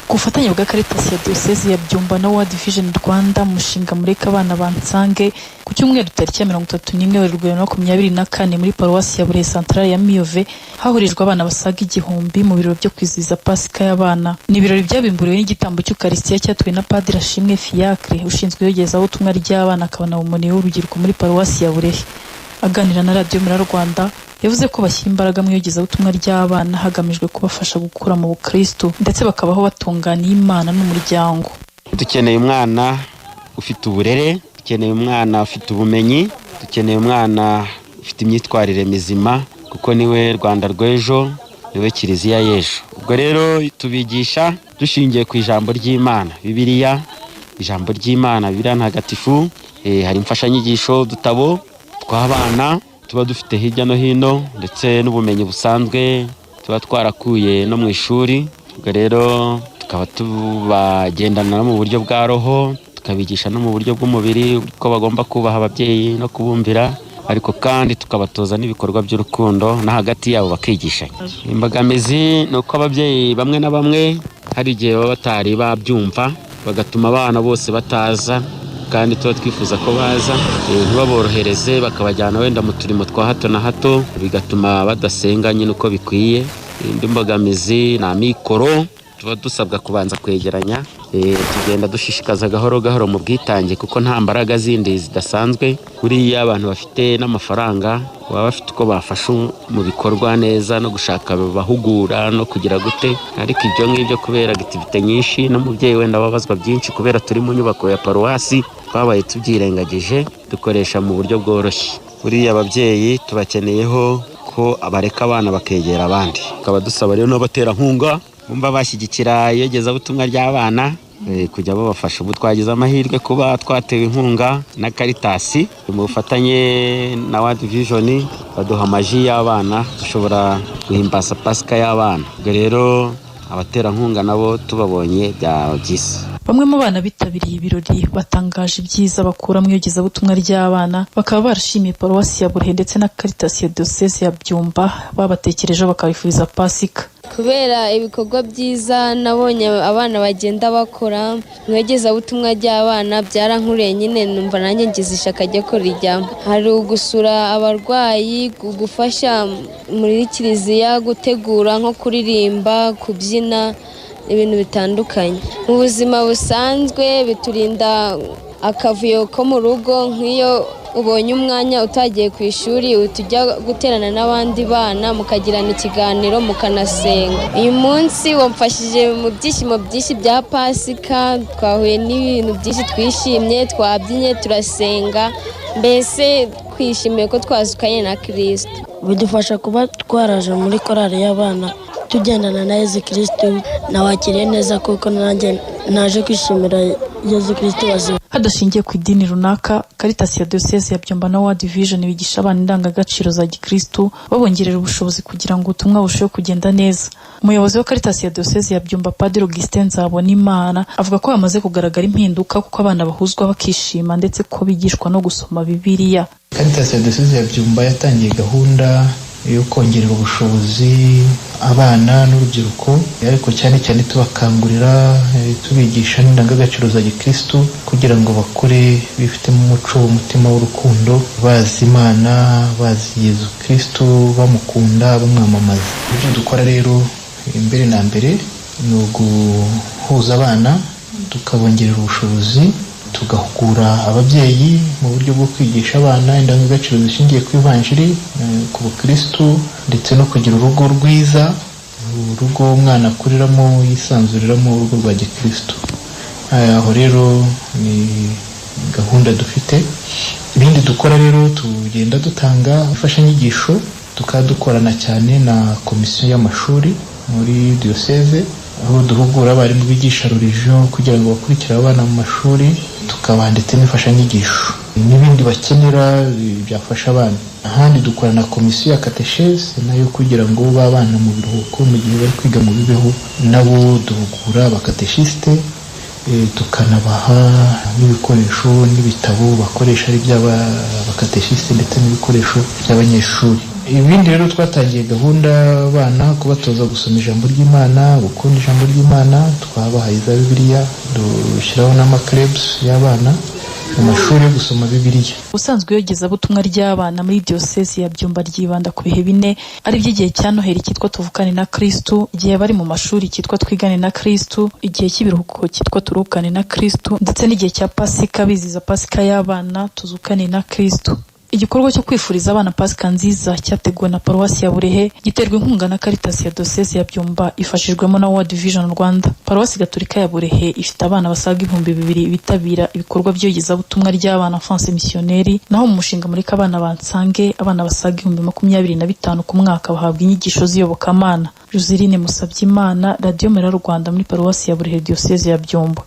Ku bufatanye bwa Caritas ya Diocese ya Byumba na World Vision Rwanda, mushinga Mureke Abana Bansange ku cyumweru tariki ya 31 Werurwe 2024 muri Paruwasi ya Burehe Centrale ya Miyove hahurijwe abana basaga 1000 mu birori byo kwizihiza Pasika y'abana. Ni ibirori byabimburiwe n'igitambo cy'Ukaristiya cyatuwe na Padiri Ashimwe Fiacre ushinzwe iyogezabutumwa ry'abana akabana umunsi w'urubyiruko muri Paruwasi ya Burehe. Aganira na Radio Murara Rwanda yavuze ko bashyira imbaraga mu iyogezabutumwa ry'abana hagamijwe kubafasha gukura mu Bukristo ndetse bakabaho batunganiye Imana n'umuryango. Dukeneye umwana ufite uburere, dukeneye umwana ufite ubumenyi, dukeneye umwana ufite imyitwarire mizima kuko niwe Rwanda rw'ejo, niwe Kiliziya y'ejo. Ubwo rero tubigisha dushingiye ku ijambo ry'Imana, Bibiliya, ijambo ry'Imana, Bibiliya ntagatifu. Hari imfashanyigisho dutabo tw'abana tuba dufite hirya no hino ndetse n'ubumenyi busanzwe tuba twarakuye no mu ishuri. Ubwo rero tukaba tubagendana mu buryo bwa roho, tukabigisha no mu buryo bw'umubiri ko bagomba kubaha ababyeyi no kubumvira, ariko kandi tukabatoza n'ibikorwa by'urukundo na hagati yabo bakigishanya. Imbogamizi ni uko ababyeyi bamwe na bamwe hari igihe baba batari babyumva bagatuma abana bose bataza, kandi tuba twifuza ko baza ntibaborohereze bakabajyana wenda mu turimo twa hato na hato bigatuma badasenga nyine uko bikwiye. Indi mbogamizi ni amikoro tuba dusabwa kubanza kwegeranya, tugenda dushishikaza gahoro gahoro mu bwitange kuko nta mbaraga zindi zidasanzwe. Buriya abantu bafite n'amafaranga baba bafite uko bafasha mu bikorwa neza no gushaka bahugura no kugira gute, ariko ibyo ngibyo kubera activite nyinshi n'umubyeyi wenda babazwa byinshi kubera turi mu nyubako ya paruwasi twabaye tubyirengagije dukoresha mu buryo bworoshye. Buriya ababyeyi tubakeneyeho ko abareka abana bakegera abandi, tukaba dusaba rero n'abaterankunga bumva bashyigikira iyogezabutumwa ry'abana kujya babafasha. Ubu twagize amahirwe kuba twatewe inkunga na Caritas mu bufatanye na World Vision, baduha amaji y'abana dushobora guhimbaza Pasika y'abana. Ubwo rero abaterankunga nabo tubabonye byagize. Bamwe mu bana bitabiriye ibirori batangaje ibyiza bakura mu iyogezabutumwa ry'abana, bakaba barashimiye Paruwasi ya Burehe ndetse na Caritas ya Diocese ya Byumba babatekerejeho bakabifuriza Pasika. Kubera ibikorwa byiza nabonye abana bagenda bakora mu iyogezabutumwa ry'abana byarankuriye nyine numva nanjye ngize ishyaka ryo kurijyamo. Hari ugusura abarwayi, gufasha muri Kiliziya, gutegura nko kuririmba, kubyina, ibintu bitandukanye. Mu buzima busanzwe biturinda akavuyo ko mu rugo, nk'iyo ubonye umwanya utagiye ku ishuri utujya guterana n'abandi bana mukagirana ikiganiro mukanasenga. Uyu munsi wamfashije mu byishimo byinshi bya Pasika, twahuye n'ibintu byinshi twishimye, twabyinye, turasenga, mbese twishimiye ko twazukanye na Kristo. Bidufasha kuba twaraje muri korali y'abana tugendana na Yezu Kristo, nawakiriye neza kuko nanjye naje kwishimira Yezu Kristo wazima. Hadashingiye ku idini runaka, Caritas ya Diocese ya Byumba na World Vision bigisha abana indangagaciro za Gikristo, babongerera ubushobozi kugira ngo ubutumwa busheho kugenda neza. Umuyobozi wa Caritas ya Diocese ya Byumba, Padiri Augustin Nzabonimana, avuga ko hamaze kugaragara impinduka kuko abana bahuzwa bakishima ndetse ko bigishwa no gusoma Bibiliya. Caritas ya Diocese ya Byumba yatangiye gahunda yo kongerera ubushobozi abana n'urubyiruko, ariko cyane cyane tubakangurira tubigisha n'indangagaciro za Gikristo kugira ngo bakure bifitemo umuco, umutima w'urukundo, bazi Imana, bazi Yezu Kristo, bamukunda, bamwamamaza. Ibyo dukora rero imbere na mbere ni uguhuza abana tukabongerera ubushobozi, tugahugura ababyeyi mu buryo bwo kwigisha abana indangagaciro zishingiye ku Ivanjiri, ku Bukristo, ndetse no kugira urugo rwiza, urugo umwana akuriramo yisanzuriramo, urugo rwa Gikristo. Aho rero ni gahunda dufite. Ibindi dukora rero tugenda dutanga imfashanyigisho, tukadukorana cyane na komisiyo y'amashuri muri Diocese, aho duhugura abarimu bigisha religion kugira ngo bakurikire abana mu mashuri, tukabaha ndetse n'imfashanyigisho n'ibindi bakenera byafasha abana. Ahandi dukora na komisiyo ya katechese nayo kugira ngo babana mu biruhuko mu gihe bari kwiga mu bibeho, nabo duhugura abakatechiste, tukanabaha n'ibikoresho n'ibitabo bakoresha ari by'abakatechiste ndetse n'ibikoresho by'abanyeshuri. ibindi rero twatangiye gahunda abana kubatoza gusoma ijambo ry'Imana, gukunda ijambo ry'Imana, twabahaye za Bibiliya, dushyiraho n'amaklebs y'abana mu mashuri yo gusoma Bibiliya. Ubusanzwe iyogezabutumwa ry'abana muri diyosezi ya Byumba ryibanda ku bihe bine ari by'igihe cya Noheli cyitwa Tuvukane na Kristo, igihe bari mu mashuri cyitwa Twigane na Kristo, igihe cy'ibiruhuko cyitwa Turuhukane na Kristo, ndetse n'igihe cya Pasika biziza Pasika y'abana Tuzukane na Kristo. Igikorwa cyo kwifuriza abana Pasika nziza cyateguwe na Paruwasi ya Burehe, giterwa inkunga na Caritas ya Diyosezi ya Byumba ifashijwemo na World Vision Rwanda. Paruwasi Gatolika ya Burehe ifite abana basaga 2,000 bitabira ibikorwa by'iyogezabutumwa ry'abana Enfance Missionnaire, naho mu mushinga Murika Abana Bansange abana basaga 25,000 ku mwaka bahabwa inyigisho z'iyobokamana. Joseline Musabyimana, Radio Mera Rwanda muri Paruwasi ya Burehe Diyosezi ya Byumba.